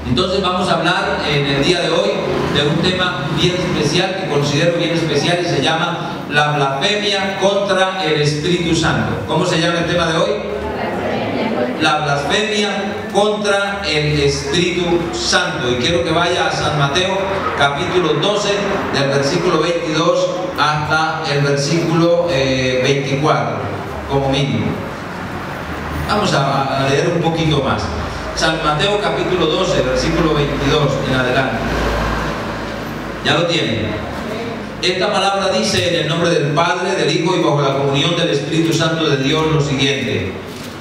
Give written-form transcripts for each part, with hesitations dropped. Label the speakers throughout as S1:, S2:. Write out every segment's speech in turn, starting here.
S1: Entonces vamos a hablar en el día de hoy de un tema bien especial, que considero bien especial, y se llama la blasfemia contra el Espíritu Santo. ¿Cómo se llama el tema de hoy? La blasfemia contra el Espíritu Santo. Y quiero que vaya a San Mateo capítulo 12, del versículo 22 hasta el versículo 24, como mínimo. Vamos a leer un poquito más. San Mateo capítulo 12, versículo 22 en adelante. ¿Ya lo tienen? Esta palabra dice: en el nombre del Padre, del Hijo y bajo la comunión del Espíritu Santo de Dios, lo siguiente.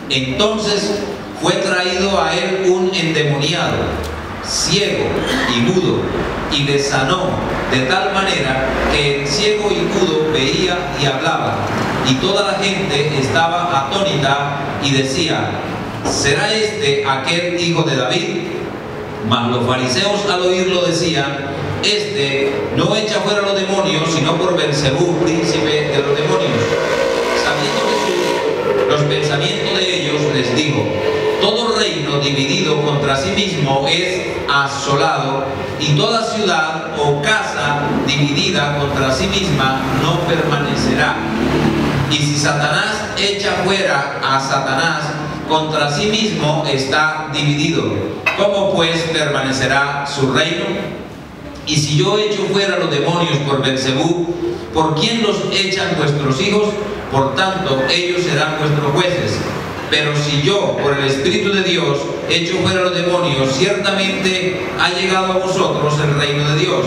S1: Entonces fue traído a él un endemoniado, ciego y mudo, y le sanó de tal manera que el ciego y mudo veía y hablaba, y toda la gente estaba atónita y decía: ¿será este aquel hijo de David? Mas los fariseos al oírlo decían: este no echa fuera los demonios, sino por Beelzebú, príncipe de los demonios. Sabiendo Jesús los pensamientos de ellos, les dijo: todo reino dividido contra sí mismo es asolado, y toda ciudad o casa dividida contra sí misma no permanecerá. Y si Satanás echa fuera a Satanás, contra sí mismo está dividido. ¿Cómo pues permanecerá su reino? Y si yo echo fuera los demonios por Beelzebú, ¿por quién los echan vuestros hijos? Por tanto, ellos serán vuestros jueces. Pero si yo, por el Espíritu de Dios, echo fuera los demonios, ciertamente ha llegado a vosotros el reino de Dios.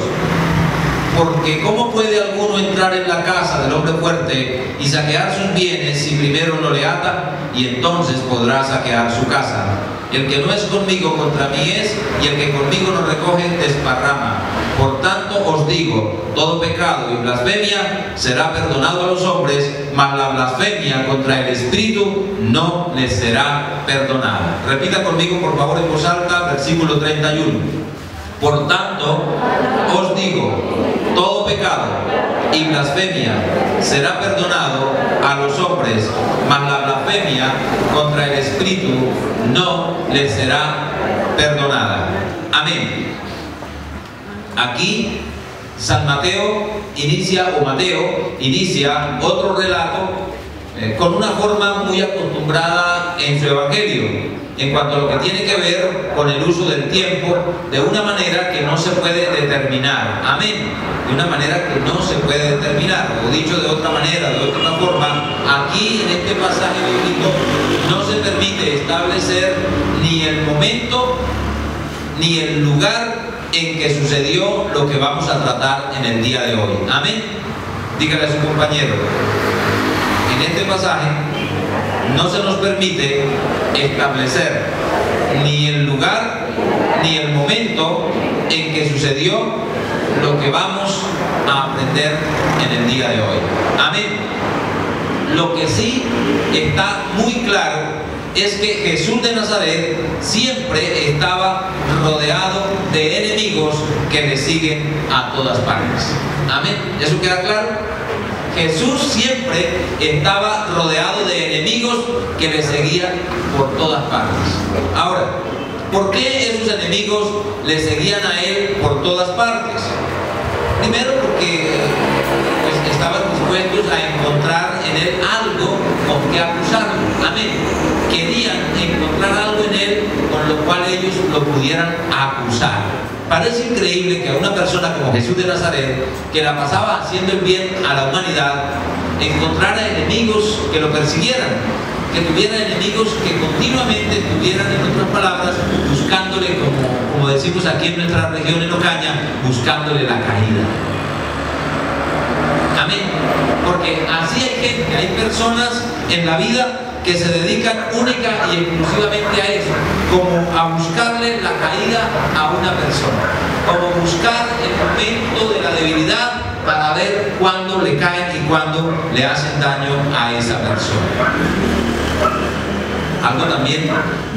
S1: Porque ¿cómo puede alguno entrar en la casa del hombre fuerte y saquear sus bienes si primero no le ata? Y entonces podrá saquear su casa. El que no es conmigo contra mí es, y el que conmigo no recoge desparrama. Por tanto os digo, todo pecado y blasfemia será perdonado a los hombres, mas la blasfemia contra el Espíritu no les será perdonada. Repita conmigo por favor en voz alta, versículo 31. Por tanto os digo, todo pecado y blasfemia será perdonado a los hombres, mas la blasfemia contra el Espíritu no les será perdonada. Amén. Aquí San Mateo inicia otro relato con una forma muy acostumbrada en su evangelio, en cuanto a lo que tiene que ver con el uso del tiempo, de una manera que no se puede determinar. Amén. De una manera que no se puede determinar, o dicho de otra manera, de otra forma, aquí en este pasaje bíblico no se permite establecer ni el momento ni el lugar en que sucedió lo que vamos a tratar en el día de hoy. Amén. Dígale a su compañero: en este pasaje no se nos permite establecer ni el lugar ni el momento en que sucedió lo que vamos a aprender en el día de hoy. Amén. Lo que sí está muy claro es que Jesús de Nazaret siempre estaba rodeado de enemigos que le siguen a todas partes. Amén. ¿Eso queda claro? Jesús siempre estaba rodeado de enemigos que le seguían por todas partes. Ahora, ¿por qué esos enemigos le seguían a él por todas partes? Primero porque estaban dispuestos a encontrar en él algo con que acusarlo. Amén. Querían encontrar algo en él con lo cual ellos lo pudieran acusar. Parece increíble que a una persona como Jesús de Nazaret, que la pasaba haciendo el bien a la humanidad, encontrara enemigos que lo persiguieran, que tuviera enemigos que continuamente estuvieran, en otras palabras, buscándole, como decimos aquí en nuestra región, en Ocaña, buscándole la caída. Amén. Porque así hay gente, hay personas en la vida que se dedican única y exclusivamente a eso, como a buscarle la caída a una persona, como buscar el momento de la debilidad para ver cuándo le caen y cuándo le hacen daño a esa persona. Algo también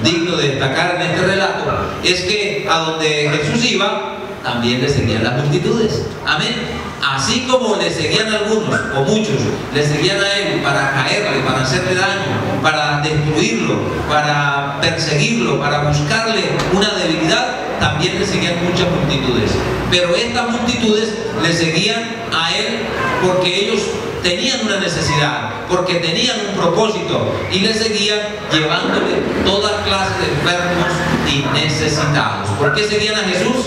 S1: digno de destacar en este relato es que a donde Jesús iba, también le seguían las multitudes. Amén. Así como le seguían algunos, o muchos, le seguían a él para caerle, para hacerle daño, para destruirlo, para perseguirlo, para buscarle una debilidad, también también le seguían muchas multitudes. Pero estas multitudes le seguían a él porque ellos tenían una necesidad, porque tenían un propósito, y le seguían llevándole toda clase de enfermos y necesitados. ¿Por qué seguían a Jesús?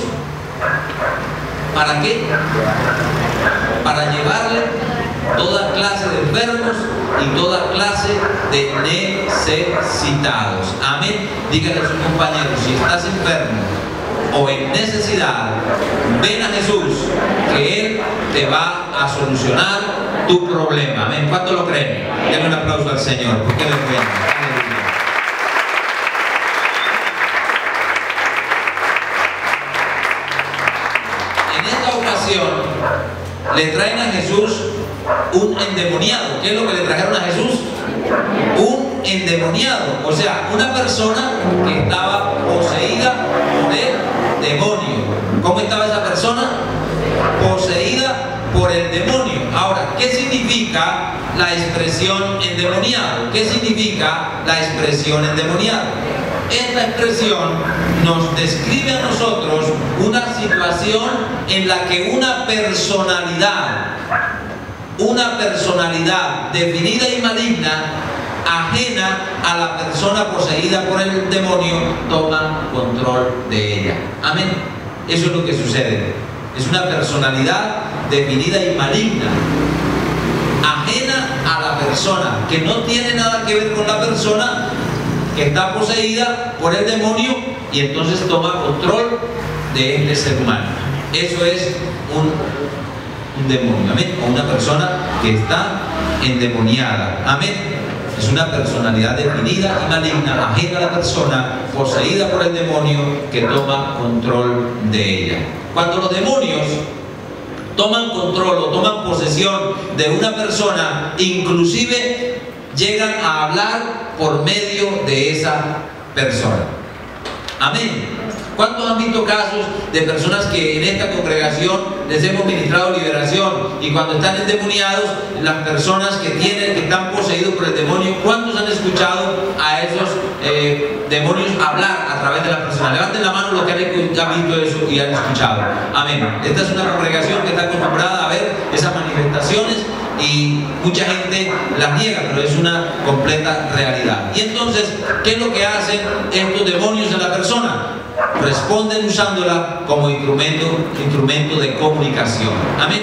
S1: ¿Para qué? Para llevarle toda clase de enfermos y toda clase de necesitados. Amén. Dígale a su compañero, si estás enfermo o en necesidad, ven a Jesús, que Él te va a solucionar tu problema. Amén. ¿Cuánto lo creen? Denle un aplauso al Señor, porque Él es bueno. En esta ocasión le traen a Jesús un endemoniado. ¿Qué es lo que le trajeron a Jesús? Un endemoniado, o sea, una persona que estaba poseída por el demonio. ¿Cómo estaba esa persona? Poseída por el demonio. Ahora, ¿qué significa la expresión endemoniado? ¿Qué significa la expresión endemoniado? Esta expresión nos describe a nosotros una situación en la que una personalidad definida y maligna, ajena a la persona poseída por el demonio, toma control de ella. Amén. Eso es lo que sucede. Es una personalidad definida y maligna, ajena a la persona, que no tiene nada que ver con la persona, que está poseída por el demonio, y entonces toma control de este ser humano. Eso es un demonio, amén, o una persona que está endemoniada, amén. Es una personalidad definida y maligna, ajena a la persona, poseída por el demonio, que toma control de ella. Cuando los demonios toman control o toman posesión de una persona, inclusive llegan a hablar por medio de esa persona. Amén. ¿Cuántos han visto casos de personas que en esta congregación les hemos ministrado liberación, y cuando están endemoniados, las personas que están poseídos por el demonio, ¿cuántos han escuchado a esos demonios hablar a través de la persona? Levanten la mano los que han visto eso y han escuchado. Amén. Esta es una congregación que está acostumbrada a ver esas manifestaciones, y mucha gente las niega, pero es una completa realidad. Y entonces, ¿qué es lo que hacen estos demonios en la persona? Responden usándola como instrumento de comunicación. Amén.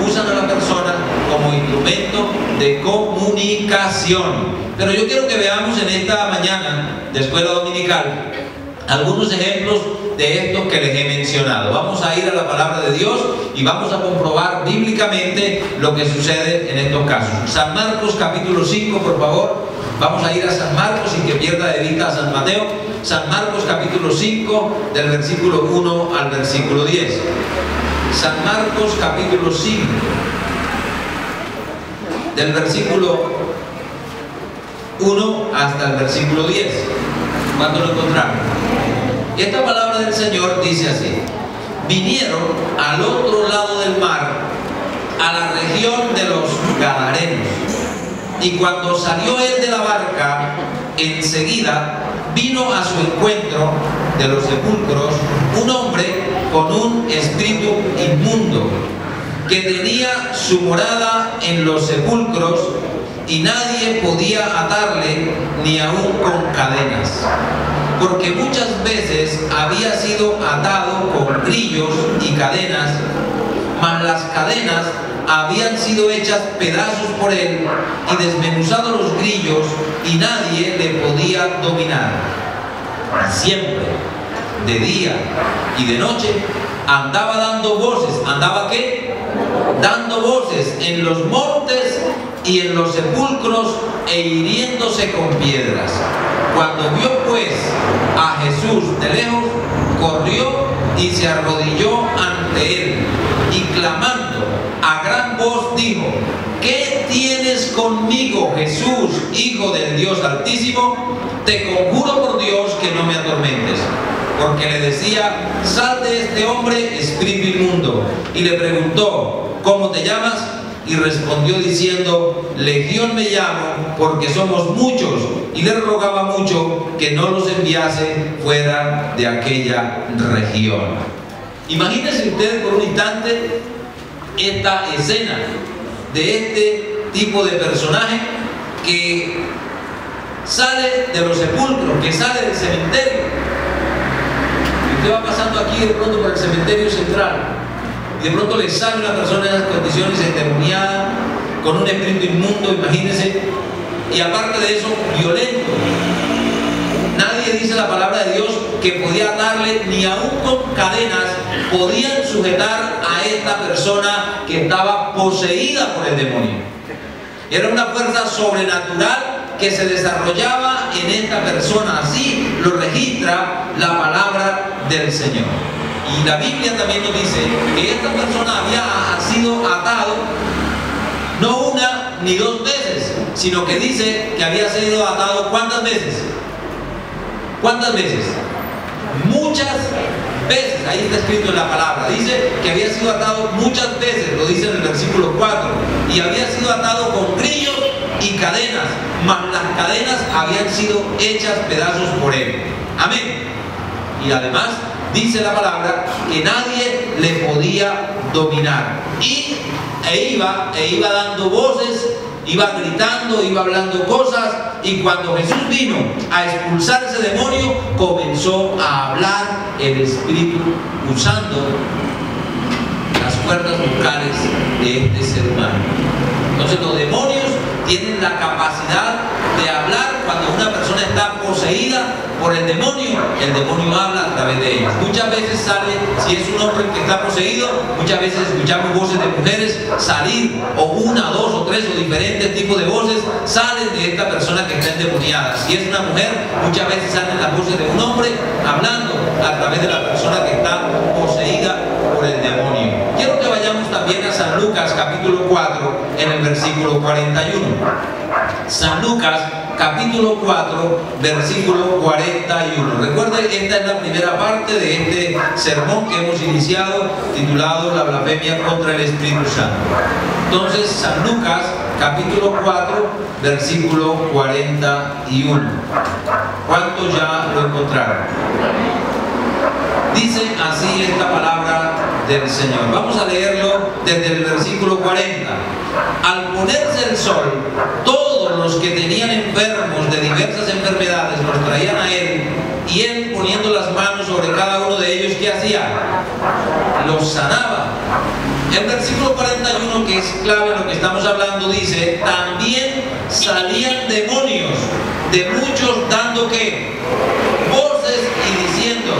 S1: Usan a la persona como instrumento de comunicación. Pero yo quiero que veamos en esta mañana de escuela dominical algunos ejemplos de estos que les he mencionado. Vamos a ir a la palabra de Dios y vamos a comprobar bíblicamente lo que sucede en estos casos. San Marcos capítulo 5, por favor. Vamos a ir a San Marcos, sin que pierda de vista a San Mateo. San Marcos capítulo 5, del versículo 1 al versículo 10. San Marcos capítulo 5, del versículo 1 hasta el versículo 10. ¿Cuánto lo encontraron? Y esta palabra del Señor dice así: vinieron al otro lado del mar, a la región de los Gadarenos. Y cuando salió él de la barca, enseguida vino a su encuentro de los sepulcros un hombre con un espíritu inmundo, que tenía su morada en los sepulcros, y nadie podía atarle ni aun con cadenas, porque muchas veces había sido atado con grillos y cadenas, mas las cadenas habían sido hechas pedazos por él y desmenuzados los grillos, y nadie le podía dominar. Siempre, de día y de noche, andaba dando voces. ¿Andaba qué? Dando voces en los montes y en los sepulcros, e hiriéndose con piedras. Cuando vio pues a Jesús de lejos, corrió y se arrodilló ante él, y clamando a gran voz dijo: ¿qué tienes conmigo, Jesús, Hijo del Dios Altísimo? Te conjuro por Dios que no me atormentes. Porque le decía: sal de este hombre, espíritu inmundo. Y le preguntó: ¿cómo te llamas? y respondió diciendo: Legión me llamo, porque somos muchos. Y le rogaba mucho que no los enviase fuera de aquella región. Imagínense ustedes por un instante esta escena de este tipo de personaje que sale de los sepulcros, que sale del cementerio. Y usted va pasando aquí de pronto por el cementerio central y de pronto le sale una persona en esas condiciones endemoniada, con un espíritu inmundo, imagínense, y aparte de eso, violento. Nadie dice la palabra de Dios que podía atarle, ni aún con cadenas podían sujetar a esta persona que estaba poseída por el demonio. Era una fuerza sobrenatural que se desarrollaba en esta persona. Así lo registra la palabra del Señor. Y la Biblia también nos dice que esta persona había sido atado no una ni dos veces, sino que dice que había sido atado ¿cuántas veces? ¿Cuántas veces? Muchas veces. Ahí está escrito en la palabra. Dice que había sido atado muchas veces, lo dice en el versículo 4, y había sido atado con grillos y cadenas, mas las cadenas habían sido hechas pedazos por él. Amén. Y además dice la palabra que nadie le podía dominar. E iba dando voces, iba gritando, iba hablando cosas, y cuando Jesús vino a expulsar ese demonio, comenzó a hablar el Espíritu usando las cuerdas vocales de este ser humano. Entonces los demonios tienen la capacidad de hablar. Cuando una persona está poseída por el demonio habla a través de ellos. Muchas veces sale, si es un hombre que está poseído, muchas veces escuchamos voces de mujeres salir, o una, dos o tres o diferentes tipos de voces salen de esta persona que está endemoniada. Si es una mujer, muchas veces salen las voces de un hombre hablando a través de la persona que está poseída por el demonio. Quiero que vayamos también a San Lucas capítulo 4 en el versículo 41. San Lucas capítulo 4 versículo 41. Recuerden, esta es la primera parte de este sermón que hemos iniciado, titulado La blasfemia contra el Espíritu Santo. Entonces, San Lucas capítulo 4 versículo 41. ¿Cuántos ya lo encontraron? Dice así esta palabra del Señor. Vamos a leerlo desde el versículo 40. Al ponerse el sol, todos los que tenían enfermos de diversas enfermedades los traían a él, y él, poniendo las manos sobre cada uno de ellos, ¿qué hacía? Los sanaba. El versículo 41, que es clave en lo que estamos hablando, dice: también salían demonios de muchos, dando ¿qué? Voces y diciendo: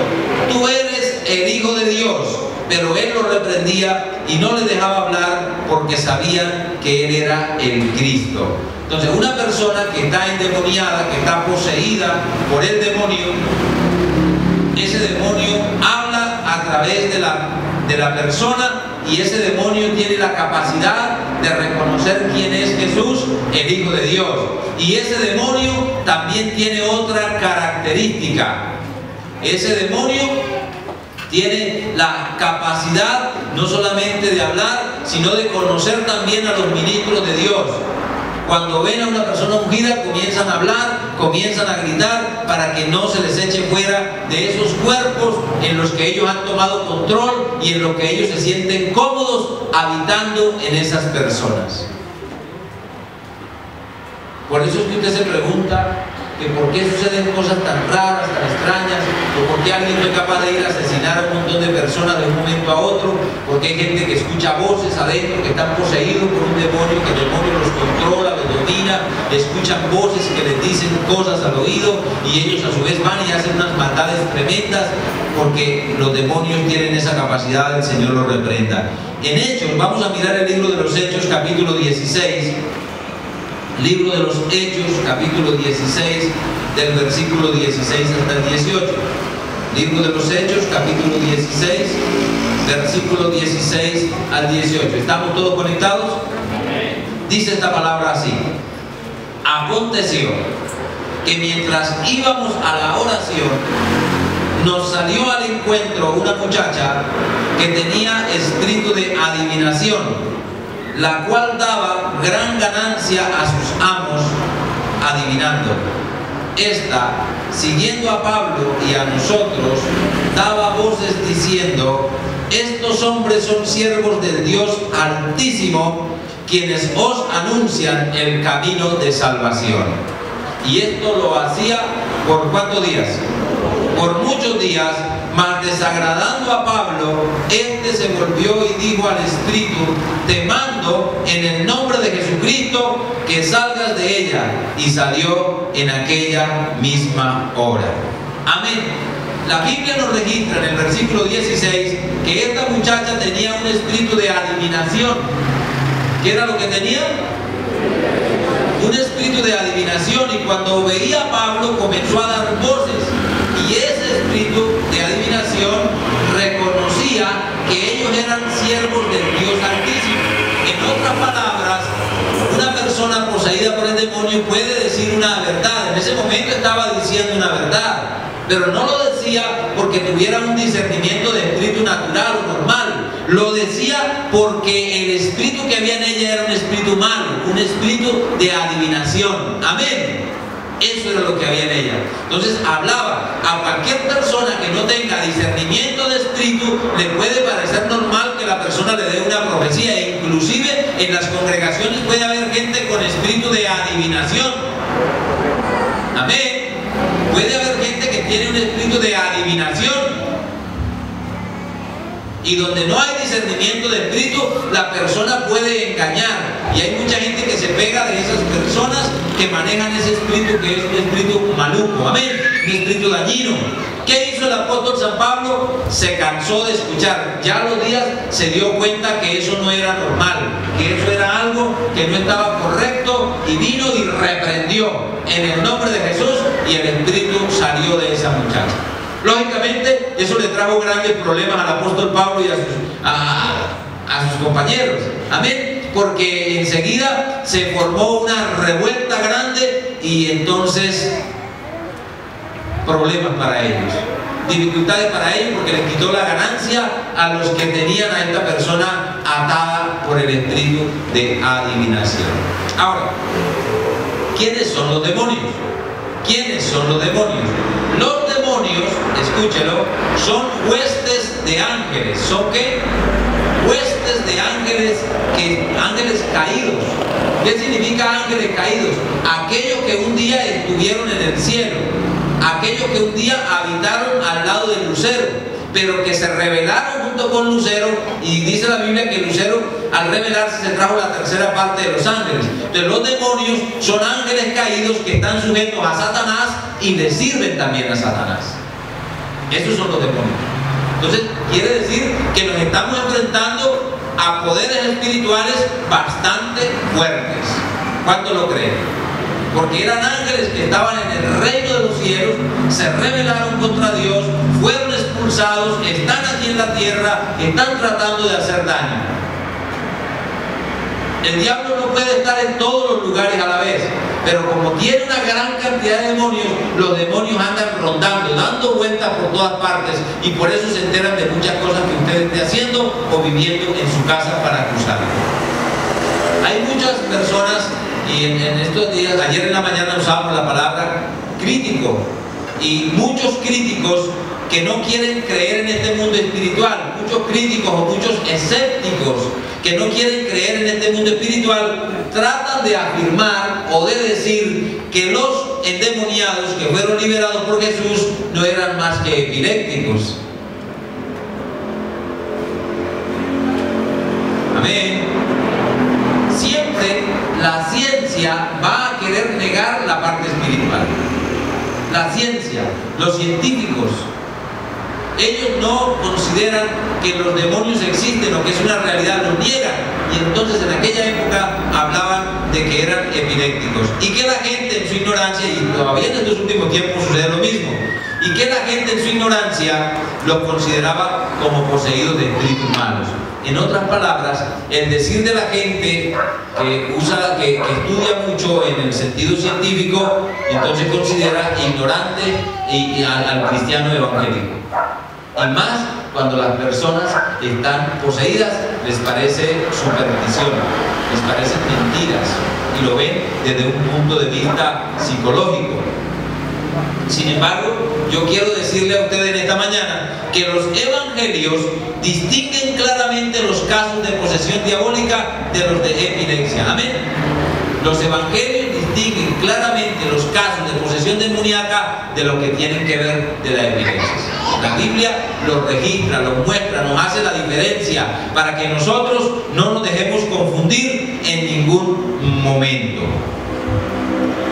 S1: tú eres el Hijo de Dios. Pero él lo reprendía y no le dejaba hablar, porque sabían que él era el Cristo. Entonces, una persona que está endemoniada, que está poseída por el demonio, ese demonio habla a través de la persona, y ese demonio tiene la capacidad de reconocer quién es Jesús, el Hijo de Dios. Y ese demonio también tiene otra característica. Ese demonio tiene la capacidad no solamente de hablar, sino de conocer también a los ministros de Dios. Cuando ven a una persona ungida, comienzan a hablar, comienzan a gritar, para que no se les eche fuera de esos cuerpos en los que ellos han tomado control y en los que ellos se sienten cómodos habitando en esas personas. Por eso es que usted se pregunta que por qué suceden cosas tan raras, tan extrañas, o por qué alguien no es capaz de ir a asesinar a un montón de personas de un momento a otro, porque hay gente que escucha voces adentro, que están poseídos por un demonio, que el demonio los controla, los domina, escuchan voces que les dicen cosas al oído, y ellos a su vez van y hacen unas maldades tremendas, porque los demonios tienen esa capacidad. El Señor los reprenda. En Hechos, vamos a mirar el libro de los Hechos capítulo 16, libro de los Hechos, capítulo 16, del versículo 16 hasta el 18. Libro de los Hechos, capítulo 16, versículo 16 al 18. ¿Estamos todos conectados? Dice esta palabra así: aconteció que mientras íbamos a la oración, nos salió al encuentro una muchacha que tenía espíritu de adivinación, la cual daba gran ganancia a sus amos adivinando. Esta, siguiendo a Pablo y a nosotros, daba voces diciendo: estos hombres son siervos del Dios Altísimo, quienes os anuncian el camino de salvación. Y esto lo hacía ¿por cuántos días? Por muchos días, mas desagradando a Pablo, este se volvió y dijo al Espíritu: te mando en el nombre de Jesucristo que salgas de ella. Y salió en aquella misma hora. Amén. La Biblia nos registra en el versículo 16 que esta muchacha tenía un espíritu de adivinación. ¿Qué era lo que tenía? Un espíritu de adivinación, y cuando veía a Pablo comenzó a dar voces, y ese espíritu de adivinación reconocía que ellos eran siervos del Dios Altísimo. En otras palabras, una persona poseída por el demonio puede decir una verdad. En ese momento estaba diciendo una verdad, pero no lo decía porque tuviera un discernimiento de espíritu natural o normal. Lo decía porque el espíritu que había en ella era un espíritu malo, un espíritu de adivinación. Amén. Eso era lo que había en ella. Entonces hablaba. A cualquier persona que no tenga discernimiento de espíritu le puede parecer normal que la persona le dé una profecía, e inclusive en las congregaciones puede haber gente con espíritu de adivinación. Amén. Puede haber gente que tiene un espíritu de adivinación, y donde no hay discernimiento de espíritu, la persona puede engañar, y hay mucha gente que se pega de esas personas que manejan ese espíritu, que es un espíritu maluco, amén, un espíritu dañino. ¿Qué hizo el apóstol San Pablo? Se cansó de escuchar. Ya a los días se dio cuenta que eso no era normal, que eso era algo que no estaba correcto, y vino y reprendió en el nombre de Jesús, y el espíritu salió de esa muchacha. Lógicamente, eso le trajo grandes problemas al apóstol Pablo y a sus compañeros. Amén. Porque enseguida se formó una revuelta grande, y entonces problemas para ellos, dificultades para ellos, porque les quitó la ganancia a los que tenían a esta persona atada por el espíritu de adivinación. Ahora, ¿quiénes son los demonios? ¿Quiénes son los demonios? Los demonios, escúchelo, son huestes de ángeles. ¿Son qué? Huestes de ángeles, ángeles caídos. ¿Qué significa ángeles caídos? Aquellos que un día estuvieron en el cielo, aquellos que un día habitaron al lado del lucero, pero que se rebelaron junto con Lucero, y dice la Biblia que Lucero, al rebelarse, se trajo la tercera parte de los ángeles. Entonces los demonios son ángeles caídos que están sujetos a Satanás y le sirven también a Satanás. Esos son los demonios. Entonces quiere decir que nos estamos enfrentando a poderes espirituales bastante fuertes. ¿Cuántos lo creen? Porque eran ángeles que estaban en el reino de los cielos, se rebelaron contra Dios, fueron expulsados, están aquí en la tierra, están tratando de hacer daño. El diablo no puede estar en todos los lugares a la vez, pero como tiene una gran cantidad de demonios, los demonios andan rondando, dando vueltas por todas partes, y por eso se enteran de muchas cosas que usted esté haciendo o viviendo en su casa para acusarlo. Hay muchas personas, y en estos días, ayer en la mañana usábamos la palabra crítico, y muchos críticos que no quieren creer en este mundo espiritual, muchos críticos o muchos escépticos que no quieren creer en este mundo espiritual, tratan de afirmar o de decir que los endemoniados que fueron liberados por Jesús no eran más que epilépticos. Amén. Siempre la ciencia va a querer negar la parte espiritual. La ciencia, los científicos, ellos no consideran que los demonios existen o que es una realidad, los niegan. Y entonces en aquella época hablaban de que eran epilépticos, y que la gente en su ignorancia, y todavía en estos últimos tiempos sucede lo mismo, y que la gente en su ignorancia los consideraba como poseídos de espíritus malos. En otras palabras, el decir de la gente que estudia mucho en el sentido científico, entonces considera ignorante al cristiano evangélico. Y más cuando las personas están poseídas les parece superstición, les parecen mentiras y lo ven desde un punto de vista psicológico. Sin embargo, yo quiero decirle a ustedes en esta mañana que los evangelios distinguen claramente los casos de posesión diabólica de los de epilepsia. Amén. Los evangelios distinguen claramente los casos de posesión demoníaca de lo que tienen que ver de la epilepsia. La Biblia los registra, los muestra, nos hace la diferencia para que nosotros no nos dejemos confundir en ningún momento.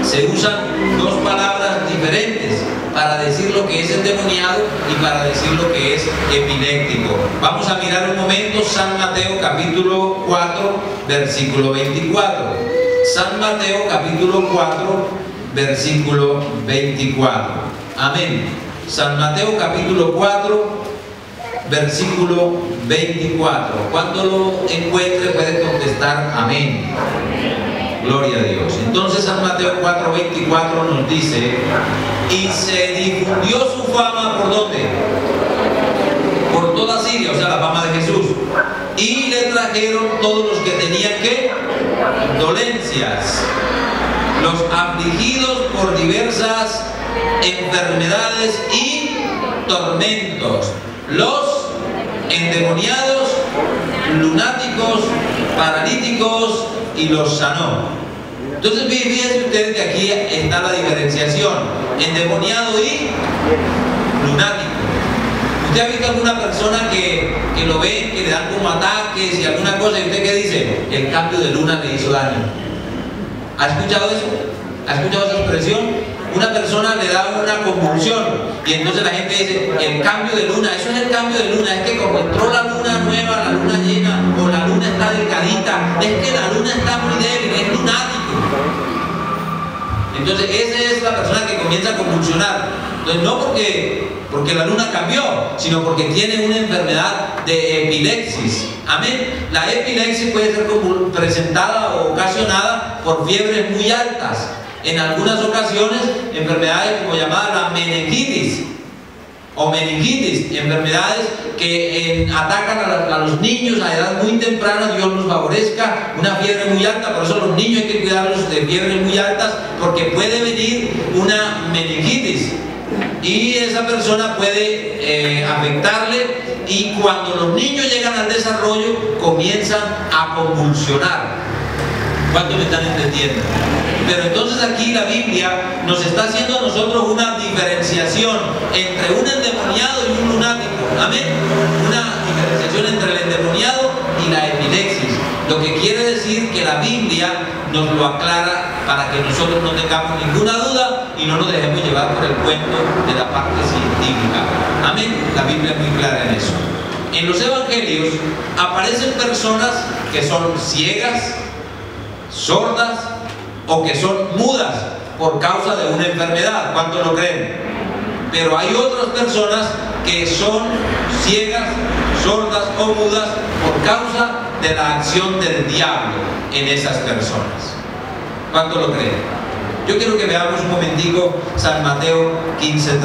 S1: Se usan dos palabras diferentes para decir lo que es endemoniado y para decir lo que es epiléptico. Vamos a mirar un momento San Mateo capítulo 4, versículo 24. San Mateo capítulo 4, versículo 24. Amén. San Mateo capítulo 4, versículo 24. Cuando lo encuentre puede contestar amén. Gloria a Dios. Entonces San Mateo 4:24 nos dice: y se difundió su fama ¿por dónde? Por toda Siria, o sea, la fama de Jesús. Y le trajeron todos los que tenían ¿qué? Dolencias, los afligidos por diversas enfermedades y tormentos, los endemoniados, lunáticos, paralíticos, y los sanó. Entonces fíjense ustedes que aquí está la diferenciación: endemoniado y lunático. ¿Usted ha visto alguna persona que lo ven, que le dan como ataques y alguna cosa, y usted qué dice? El cambio de luna le hizo daño. ¿Ha escuchado eso? ¿Ha escuchado esa expresión? Una persona le da una convulsión y entonces la gente dice el cambio de luna. Eso es el cambio de luna, es que como entró la luna nueva, la luna llena, o la luna está delgadita, es que la luna está muy débil, es lunático. Entonces esa es la persona que comienza a convulsionar. Entonces no porque la luna cambió, sino porque tiene una enfermedad de epilepsis. Amén. La epilepsia puede ser presentada o ocasionada por fiebres muy altas. En algunas ocasiones, enfermedades como llamada la meningitis o meningitis, enfermedades que atacan a los niños a edad muy temprana. Dios nos favorezca, una fiebre muy alta. Por eso los niños hay que cuidarlos de fiebres muy altas, porque puede venir una meningitis y esa persona puede afectarle, y cuando los niños llegan al desarrollo comienzan a convulsionar. ¿Cuánto me están entendiendo? Pero entonces aquí la Biblia nos está haciendo a nosotros una diferenciación entre un endemoniado y un lunático. Amén. Una diferenciación entre el endemoniado y la epilepsis. Lo que quiere decir que la Biblia nos lo aclara para que nosotros no tengamos ninguna duda y no nos dejemos llevar por el cuento de la parte científica. Amén. La Biblia es muy clara en eso. En los evangelios aparecen personas que son ciegas, sordas o que son mudas por causa de una enfermedad. ¿Cuántos lo creen? Pero hay otras personas que son ciegas, sordas o mudas por causa de la acción del diablo en esas personas. ¿Cuántos lo creen? Yo quiero que veamos un momentico San Mateo 15:30.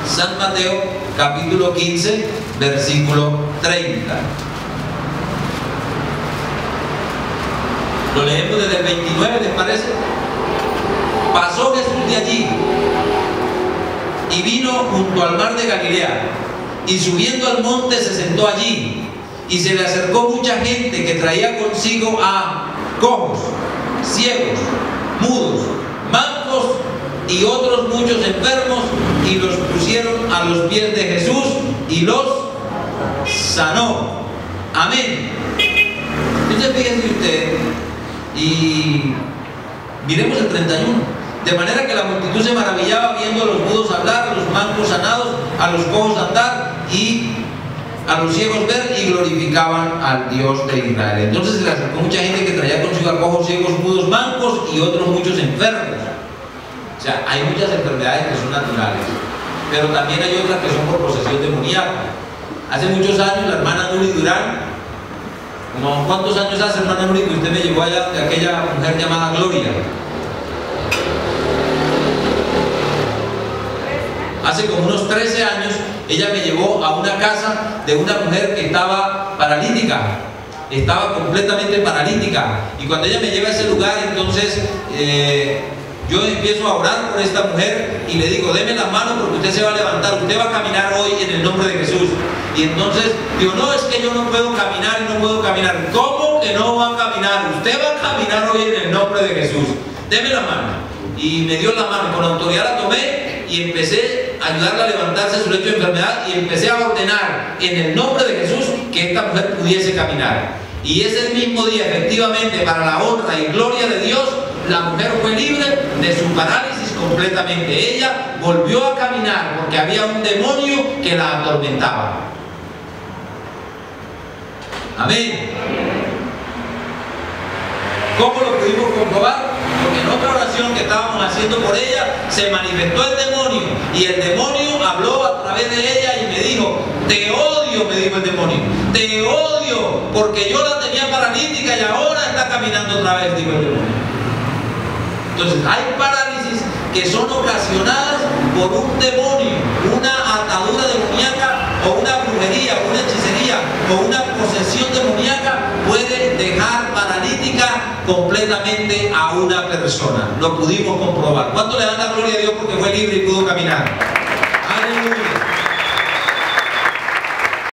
S1: San Mateo capítulo 15, versículo 30. Lo leemos desde el 29, ¿les parece? Pasó Jesús de allí y vino junto al mar de Galilea, y subiendo al monte se sentó allí, y se le acercó mucha gente que traía consigo a cojos, ciegos, mudos, mancos y otros muchos enfermos, y los pusieron a los pies de Jesús y los sanó. Amén. Entonces fíjense usted, y miremos el 31. De manera que la multitud se maravillaba viendo a los mudos hablar, a los mancos sanados, a los cojos andar y a los ciegos ver, y glorificaban al Dios de Israel. Entonces se le acercó mucha gente que traía consigo a cojos, ciegos, mudos, mancos y otros muchos enfermos. O sea, hay muchas enfermedades que son naturales, pero también hay otras que son por posesión demoníaca. Hace muchos años la hermana Nuri Durán, como ¿cuántos años hace, hermana Nuri, que usted me llevó allá de aquella mujer llamada Gloria? Hace como unos 13 años ella me llevó a una casa de una mujer que estaba paralítica, estaba completamente paralítica. Y cuando ella me lleva a ese lugar, entonces yo empiezo a orar por esta mujer y le digo, deme las manos porque usted se va a levantar, usted va a caminar hoy en el nombre de Jesús. Y entonces digo, no, es que yo no puedo caminar y no puedo caminar. ¿Cómo que no va a caminar? Usted va a caminar hoy en el nombre de Jesús. Deme la mano. Y me dio la mano, con autoridad la tomé y empecé a ayudarla a levantarse de su lecho de enfermedad y empecé a ordenar en el nombre de Jesús que esta mujer pudiese caminar. Y ese mismo día, efectivamente, para la honra y gloria de Dios, la mujer fue libre de su parálisis completamente. Ella volvió a caminar porque había un demonio que la atormentaba. Amén. ¿Cómo lo pudimos comprobar? Porque en otra oración que estábamos haciendo por ella, se manifestó el demonio. Y el demonio habló a través de ella y me dijo, te odio, me dijo el demonio. Te odio porque yo la tenía paralítica y ahora está caminando otra vez, dijo el demonio. Entonces hay parálisis que son ocasionadas por un demonio, una atadura demoníaca o una brujería, una hechicería o una posesión demoníaca puede dejar paralítica completamente a una persona. Lo pudimos comprobar. ¿Cuánto le dan la gloria a Dios porque fue libre y pudo caminar?